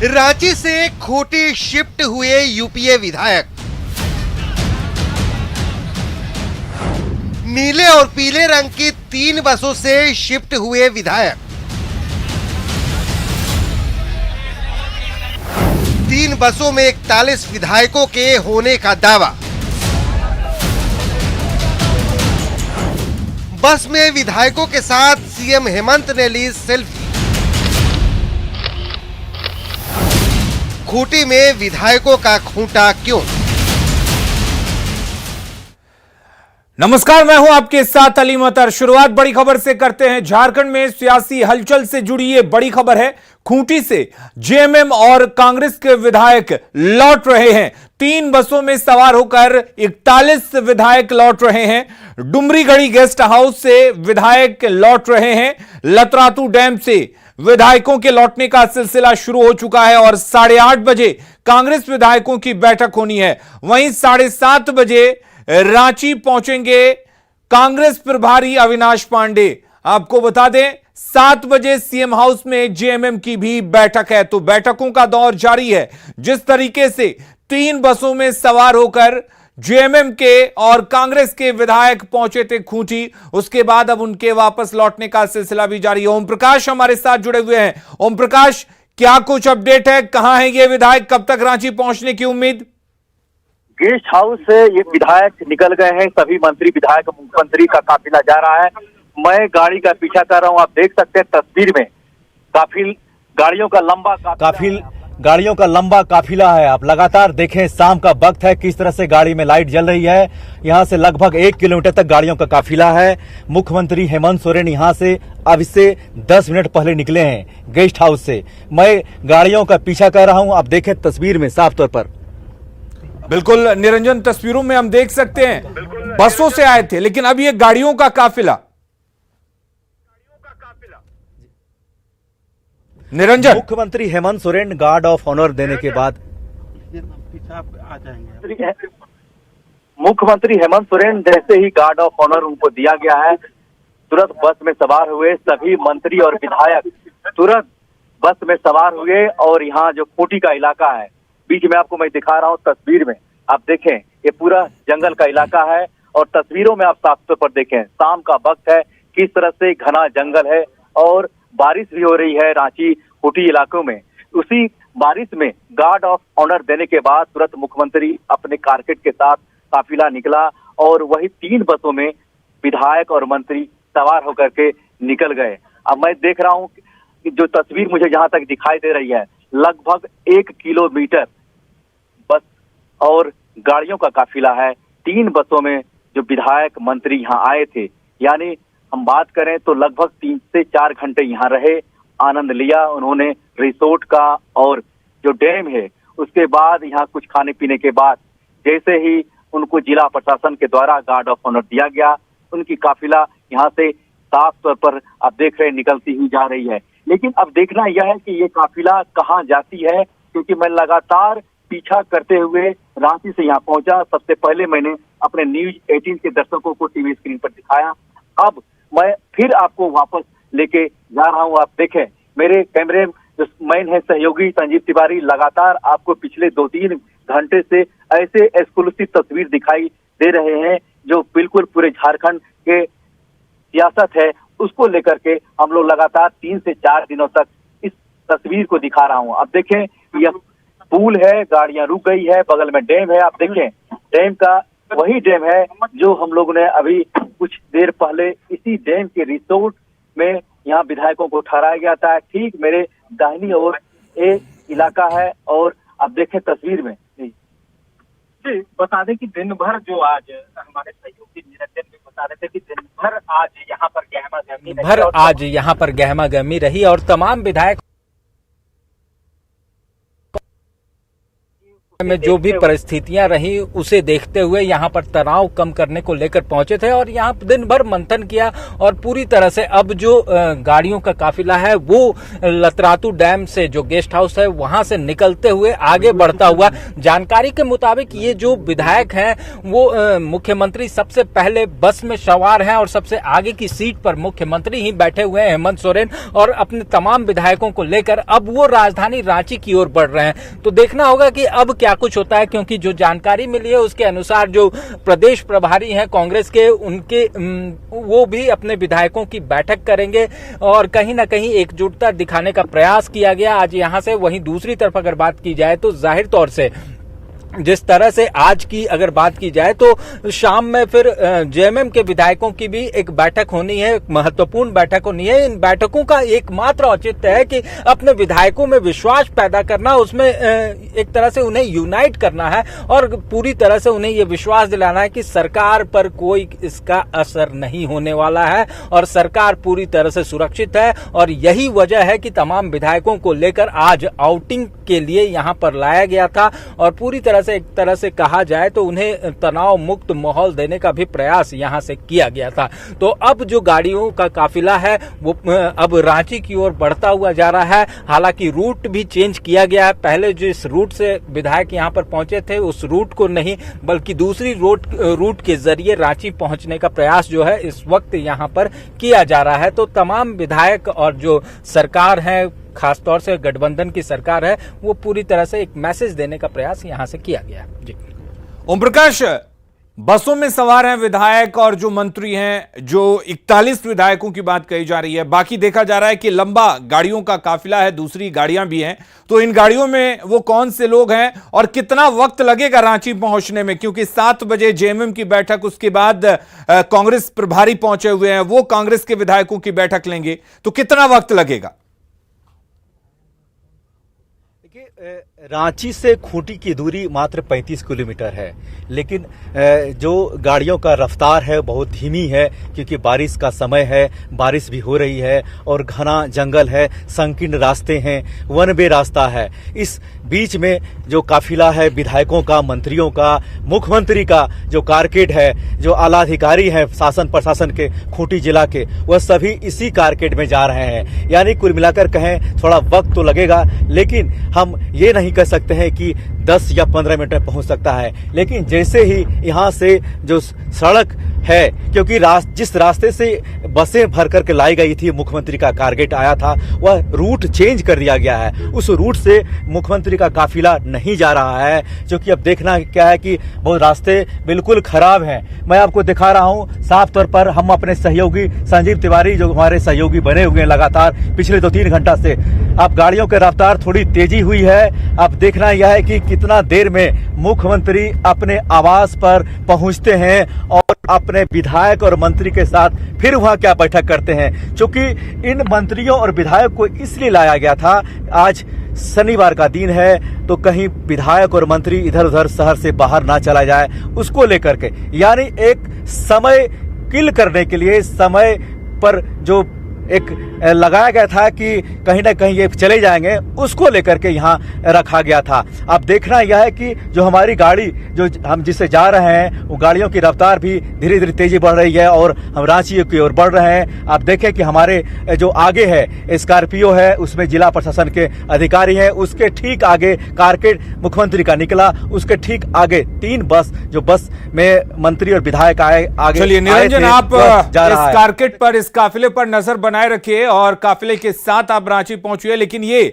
रांची से खूंटी शिफ्ट हुए यूपीए विधायक। नीले और पीले रंग की 3 बसों से शिफ्ट हुए विधायक। 3 बसों में 41 विधायकों के होने का दावा। बस में विधायकों के साथ सीएम हेमंत ने ली सेल्फी। खूंटी में विधायकों का खूंटा क्यों? नमस्कार, मैं हूं आपके साथ अली मतर। शुरुआत बड़ी खबर से करते हैं। झारखंड में सियासी हलचल से जुड़ी ये बड़ी खबर है। खूंटी से जेएमएम और कांग्रेस के विधायक लौट रहे हैं। 3 बसों में सवार होकर 41 विधायक लौट रहे हैं। डुमरीगढ़ी गेस्ट हाउस से विधायक लौट रहे हैं। लतरातू डैम से विधायकों के लौटने का सिलसिला शुरू हो चुका है और 8:30 बजे कांग्रेस विधायकों की बैठक होनी है। वहीं 7:30 बजे रांची पहुंचेंगे कांग्रेस प्रभारी अविनाश पांडे। आपको बता दें 7 बजे सीएम हाउस में जेएमएम की भी बैठक है। तो बैठकों का दौर जारी है। जिस तरीके से 3 बसों में सवार होकर जेएमएम के और कांग्रेस के विधायक पहुंचे थे खूंटी, उसके बाद अब उनके वापस लौटने का सिलसिला भी जारी है। ओम प्रकाश हमारे साथ जुड़े हुए हैं। ओम प्रकाश, क्या कुछ अपडेट है? कहां है ये विधायक? कब तक रांची पहुंचने की उम्मीद? गेस्ट हाउस से ये विधायक निकल गए हैं। सभी मंत्री विधायक मुख्यमंत्री का काफिला जा रहा है। मैं गाड़ी का पीछा कर रहा हूं। आप देख सकते हैं तस्वीर में गाड़ियों का लंबा काफिला है। आप लगातार देखें, शाम का वक्त है, किस तरह से गाड़ी में लाइट जल रही है। यहां से लगभग 1 किलोमीटर तक गाड़ियों का काफिला है। मुख्यमंत्री हेमंत सोरेन यहां से अब इससे 10 मिनट पहले निकले हैं गेस्ट हाउस से। मैं गाड़ियों का पीछा कर रहा हूं। आप देखें तस्वीर में साफ तौर पर। बिल्कुल निरंजन, तस्वीरों में हम देख सकते हैं बसों से आए थे, लेकिन अब ये गाड़ियों का काफिला। निरंजन, मुख्यमंत्री Hemant Soren guard of honour देने के बाद मुख्यमंत्री हेमंत सोरेन जैसे ही गार्ड ऑफ ऑनर उनको दिया गया है, तुरंत बस में सवार हुए सभी मंत्री और विधायक तुरंत बस में सवार हुए। और यहाँ जो खूंटी का इलाका है, बीच में आपको मैं दिखा रहा हूँ तस्वीर में, आप देखें ये पूरा जंगल का इलाका है। और तस्वीरों में आप साफ तौर पर देखें, शाम का वक्त है, किस तरह से घना जंगल है और बारिश भी हो रही है रांची खूंटी इलाकों में। उसी बारिश में गार्ड ऑफ ऑनर देने के बाद तुरंत मुख्यमंत्री अपने कारकेट के साथ काफिला निकला और वही 3 बसों में विधायक और मंत्री सवार होकर के निकल गए। अब मैं देख रहा हूँ कि जो तस्वीर मुझे जहां तक दिखाई दे रही है, लगभग 1 किलोमीटर बस और गाड़ियों का काफिला है। 3 बसों में जो विधायक मंत्री यहाँ आए थे, यानी हम बात करें तो लगभग 3 से 4 घंटे यहाँ रहे, आनंद लिया उन्होंने रिसोर्ट का और जो डैम है। उसके बाद यहाँ कुछ खाने पीने के बाद जैसे ही उनको जिला प्रशासन के द्वारा गार्ड ऑफ ऑनर दिया गया, उनकी काफिला यहाँ से साफ तौर पर आप देख रहे हैं निकलती हुई जा रही है। लेकिन अब देखना यह है कि ये काफिला कहाँ जाती है, क्योंकि मैं लगातार पीछा करते हुए रांची से यहाँ पहुंचा। सबसे पहले मैंने अपने न्यूज 18 के दर्शकों को टीवी स्क्रीन पर दिखाया। अब मैं फिर आपको वापस लेके जा रहा हूँ। आप देखें, मेरे कैमरे जो मैन है सहयोगी संजीव तिवारी लगातार आपको पिछले 2-3 घंटे से ऐसे एक्सक्लूसिव तस्वीर दिखाई दे रहे हैं जो बिल्कुल पूरे झारखंड के सियासत है उसको लेकर के हम लोग लगातार 3 से 4 दिनों तक इस तस्वीर को दिखा रहा हूँ। अब देखें, यह पुल है, गाड़ियां रुक गई है, बगल में डैम है। आप देखें, डैम का वही डैम है जो हम लोगों ने अभी कुछ देर पहले इसी डैम के रिसोर्ट में यहाँ विधायकों को ठहराया गया था। ठीक मेरे दाहिनी ओर एक इलाका है और आप देखें तस्वीर में। जी, बता दें कि दिन भर जो आज हमारे सहयोगी निरंजन भी बता रहे थे कि दिन भर आज यहाँ पर गहमा गहमी रही और तमाम विधायक में जो भी परिस्थितियां रही उसे देखते हुए यहाँ पर तनाव कम करने को लेकर पहुंचे थे और यहाँ दिन भर मंथन किया और पूरी तरह से अब जो गाड़ियों का काफिला है वो लतरातू डैम से जो गेस्ट हाउस है वहां से निकलते हुए आगे बढ़ता हुआ, जानकारी के मुताबिक ये जो विधायक हैं वो मुख्यमंत्री सबसे पहले बस में सवार हैं और सबसे आगे की सीट पर मुख्यमंत्री ही बैठे हुए हैं हेमंत सोरेन, और अपने तमाम विधायकों को लेकर अब वो राजधानी रांची की ओर बढ़ रहे हैं। तो देखना होगा कि अब क्या कुछ होता है, क्योंकि जो जानकारी मिली है उसके अनुसार जो प्रदेश प्रभारी हैं कांग्रेस के, उनके वो भी अपने विधायकों की बैठक करेंगे और कहीं ना कहीं एकजुटता दिखाने का प्रयास किया गया आज यहां से। वहीं दूसरी तरफ अगर बात की जाए तो जाहिर तौर से जिस तरह से आज की अगर बात की जाए तो शाम में फिर जेएमएम के विधायकों की भी एक बैठक होनी है, एक महत्वपूर्ण बैठक होनी है। इन बैठकों का एकमात्र औचित्य है कि अपने विधायकों में विश्वास पैदा करना, उसमें एक तरह से उन्हें यूनाइट करना है और पूरी तरह से उन्हें ये विश्वास दिलाना है कि सरकार पर कोई इसका असर नहीं होने वाला है और सरकार पूरी तरह से सुरक्षित है। और यही वजह है कि तमाम विधायकों को लेकर आज आउटिंग के लिए यहाँ पर लाया गया था और पूरी तरह से एक तरह से कहा जाए तो उन्हें तनाव मुक्त माहौल देने का भी प्रयास यहां से किया गया था। तो अब जो गाड़ियों का काफिला है वो अब रांची की ओर बढ़ता हुआ जा रहा है। हालांकि रूट भी चेंज किया गया है, पहले जिस रूट से विधायक यहां पर पहुंचे थे उस रूट को नहीं बल्कि दूसरी रूट के जरिए रांची पहुंचने का प्रयास जो है इस वक्त यहां पर किया जा रहा है। तो तमाम विधायक और जो सरकार है, खासतौर से गठबंधन की सरकार है, वो पूरी तरह से एक मैसेज देने का प्रयास यहां से किया गया है। जी ओम प्रकाश, बसों में सवार हैं विधायक और जो मंत्री हैं, जो 41 विधायकों की बात कही जा रही है, बाकी देखा जा रहा है कि लंबा गाड़ियों का काफिला है, दूसरी गाड़ियां भी हैं। तो इन गाड़ियों में वो कौन से लोग हैं और कितना वक्त लगेगा रांची पहुंचने में, क्योंकि 7 बजे जेएमएम की बैठक, उसके बाद कांग्रेस प्रभारी पहुंचे हुए हैं, वो कांग्रेस के विधायकों की बैठक लेंगे, तो कितना वक्त लगेगा? रांची से खूंटी की दूरी मात्र 35 किलोमीटर है, लेकिन जो गाड़ियों का रफ्तार है बहुत धीमी है क्योंकि बारिश का समय है, बारिश भी हो रही है और घना जंगल है, संकीर्ण रास्ते हैं, वन वे रास्ता है। इस बीच में जो काफिला है विधायकों का, मंत्रियों का, मुख्यमंत्री का जो कारकेड है, जो आला अधिकारी है शासन प्रशासन के खूंटी जिला के, वह सभी इसी कारकेड में जा रहे हैं। यानी कुल मिलाकर कहें थोड़ा वक्त तो लगेगा, लेकिन हम ये नहीं कह सकते हैं कि 10 या 15 मिनट में पहुंच सकता है। लेकिन जैसे ही यहाँ से जो सड़क है, क्योंकि जिस रास्ते से बसें भर करके लाई गई थी, मुख्यमंत्री का कारगेट आया था, वह रूट चेंज कर दिया गया है। उस रूट से मुख्यमंत्री का काफिला नहीं जा रहा है, क्योंकि अब देखना क्या है कि वो रास्ते बिल्कुल खराब हैं। मैं आपको दिखा रहा हूँ साफ तौर पर, हम अपने सहयोगी संजीव तिवारी जो हमारे सहयोगी बने हुए हैं लगातार पिछले 2-3 घंटा से, अब गाड़ियों की रफ्तार थोड़ी तेजी हुई है। अब देखना यह है कि कितना देर में मुख्यमंत्री अपने आवास पर पहुंचते हैं और अपने विधायक और मंत्री के साथ फिर वहां क्या बैठक करते हैं। क्योंकि इन मंत्रियों और विधायक को इसलिए लाया गया था, आज शनिवार का दिन है, तो कहीं विधायक और मंत्री इधर उधर शहर से बाहर ना चला जाए, उसको लेकर के, यानी एक समय किल करने के लिए, समय पर जो एक लगाया गया था कि कहीं ना कहीं ये चले जाएंगे, उसको लेकर के यहाँ रखा गया था। अब देखना यह है कि जो हमारी गाड़ी जो हम जिससे जा रहे हैं, वो गाड़ियों की रफ्तार भी धीरे धीरे तेजी बढ़ रही है और हम रांची की ओर बढ़ रहे हैं। आप देखें कि हमारे जो आगे है स्कॉर्पियो है, उसमें जिला प्रशासन के अधिकारी हैं, उसके ठीक आगे कारकेड मुख्यमंत्री का निकला, उसके ठीक आगे 3 बस, जो बस में मंत्री और विधायक आए आगे। चलिए निरंजन, आप इस कारकेड पर, इस काफिले पर नजर बनाए रखिए और काफिले के साथ आप रांची पहुंचिए। लेकिन ये